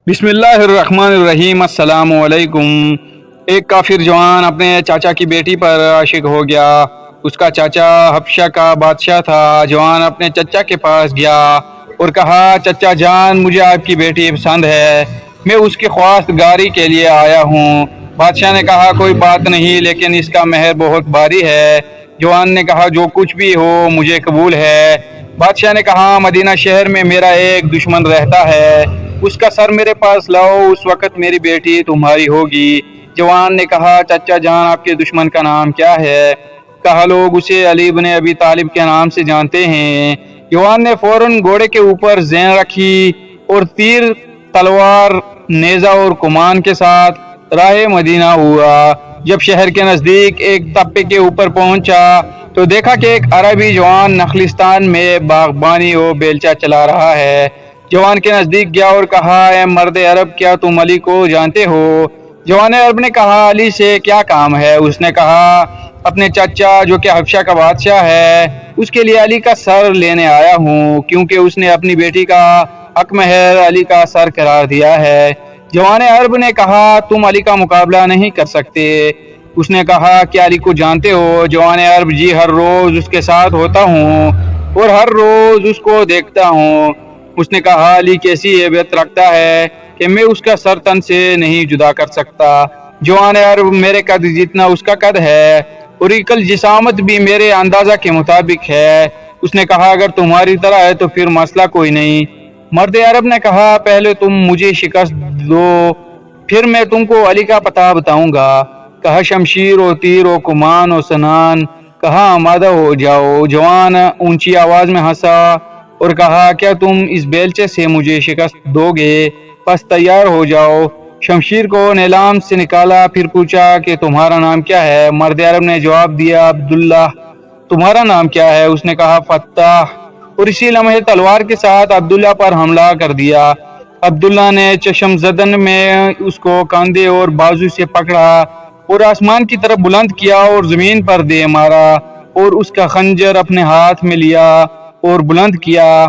بسم اللہ الرحمن الرحیم۔ السلام علیکم۔ ایک کافر جوان اپنے چاچا کی بیٹی پر عاشق ہو گیا۔ اس کا چاچا حبشہ کا بادشاہ تھا۔ جوان اپنے چچا کے پاس گیا اور کہا، چچا جان مجھے آپ کی بیٹی پسند ہے، میں اس کی خواست گاری کے لیے آیا ہوں۔ بادشاہ نے کہا، کوئی بات نہیں، لیکن اس کا مہر بہت بھاری ہے۔ جوان نے کہا، جو کچھ بھی ہو مجھے قبول ہے۔ بادشاہ نے کہا، مدینہ شہر میں میرا ایک دشمن رہتا ہے، اس کا سر میرے پاس لاؤ، اس وقت میری بیٹی تمہاری ہوگی۔ جوان نے کہا، چچا جان آپ کے دشمن کا نام کیا ہے؟ کہا، لوگ اسے علی بن ابی طالب کے نام سے جانتے ہیں۔ جوان نے فوراً گھوڑے کے اوپر زین رکھی اور تیر، تلوار، نیزہ اور کمان کے ساتھ راہ مدینہ ہوا۔ جب شہر کے نزدیک ایک تپے کے اوپر پہنچا تو دیکھا کہ ایک عربی جوان نخلستان میں باغبانی اور بیلچہ چلا رہا ہے۔ جوان کے نزدیک گیا اور کہا، اے مرد عرب، کیا تم علی کو جانتے ہو؟ جوان عرب نے کہا، علی سے کیا کام ہے؟ اس نے کہا، اپنے چچا جو کہ حبشہ کا بادشاہ ہے، اس کے لیے علی کا سر لینے آیا ہوں، کیونکہ اس نے اپنی بیٹی کا حق مہر علی کا سر قرار دیا ہے۔ جوان عرب نے کہا، تم علی کا مقابلہ نہیں کر سکتے۔ اس نے کہا، کیا علی کو جانتے ہو؟ جوان عرب، جی، ہر روز اس کے ساتھ ہوتا ہوں اور ہر روز اس کو دیکھتا ہوں۔ اس نے کہا، علی کیسی ہیبت رکھتا ہے کہ میں اس کا سر تن سے نہیں جدا کر سکتا۔ جوان عرب، میرے قد جتنا اس کا قد ہے اور عقل جسامت بھی میرے اندازہ کے مطابق ہے۔ اس نے کہا، اگر تمہاری طرح ہے تو پھر مسئلہ کوئی نہیں۔ مرد عرب نے کہا، پہلے تم مجھے شکست دو، پھر میں تم کو علی کا پتہ بتاؤں گا۔ کہا، شمشیر و تیر و کمان و سنان، کہا آمادہ ہو جاؤ۔ جوان اونچی آواز میں ہنسا اور کہا، کیا تم اس بیلچے سے مجھے شکست دو گے؟ پس تیار ہو جاؤ۔ شمشیر کو نیلام سے نکالا، پھر پوچھا کہ تمہارا نام کیا ہے؟ مرد عرب نے جواب دیا، عبداللہ۔ تمہارا نام کیا ہے؟ اس نے کہا، فتح۔ اور اسی لمحے تلوار کے ساتھ عبداللہ پر حملہ کر دیا۔ عبداللہ نے چشم زدن میں اس کو کاندھے اور بازو سے پکڑا اور آسمان کی طرف بلند کیا اور زمین پر دے مارا اور اس کا خنجر اپنے ہاتھ میں لیا اور بلند کیا۔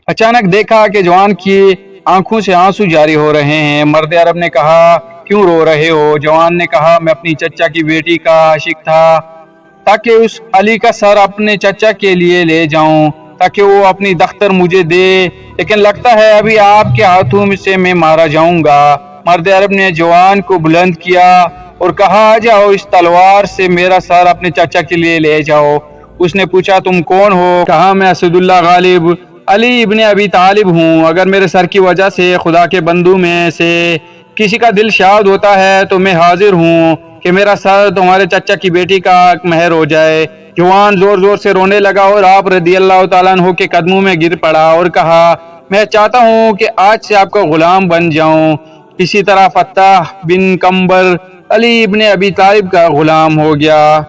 اچانک دیکھا کہ جوان کی آنکھوں سے آنسو جاری ہو رہے ہیں۔ مرد عرب نے کہا، کیوں رو رہے ہو؟ جوان نے کہا، میں اپنی چچا کی بیٹی کا عاشق تھا، تاکہ اس علی کا سر اپنے چچا کے لیے لے جاؤں، تاکہ وہ اپنی دختر مجھے دے، لیکن لگتا ہے ابھی آپ کے ہاتھوں سے میں مارا جاؤں گا۔ مرد عرب نے جوان کو بلند کیا اور کہا، آ جاؤ، اس تلوار سے میرا سر اپنے چچا کے لیے لے جاؤ۔ اس نے پوچھا، تم کون ہو؟ کہا، میں اسد اللہ غالب علی ابن ابی طالب ہوں۔ اگر میرے سر کی وجہ سے خدا کے بندوں میں سے کسی کا دل شاد ہوتا ہے تو میں حاضر ہوں کہ میرا سر تمہارے چچا کی بیٹی کا مہر ہو جائے۔ جوان زور زور سے رونے لگا اور آپ رضی اللہ تعالیٰ عنہ کے قدموں میں گر پڑا اور کہا، میں چاہتا ہوں کہ آج سے آپ کا غلام بن جاؤں۔ اسی طرح فتح بن کمبر علی ابن ابی طالب کا غلام ہو گیا۔